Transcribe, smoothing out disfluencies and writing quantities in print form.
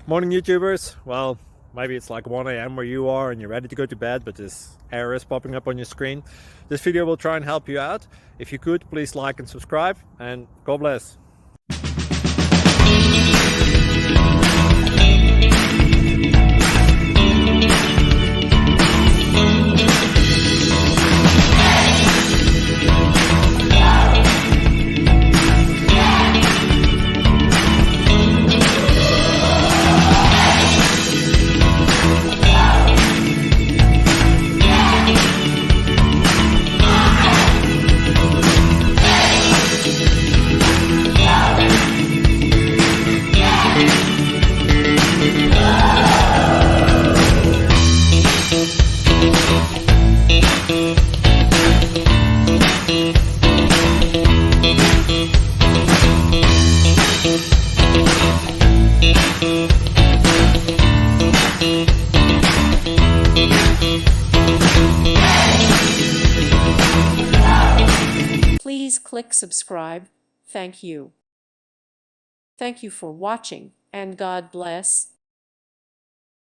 Morning YouTubers. Well, maybe it's like 1 a.m. where you are and you're ready to go to bed, but this error is popping up on your screen. This video will try and help you out. If you could, please like and subscribe, and God bless. Please click subscribe. Thank you. Thank you for watching, and God bless.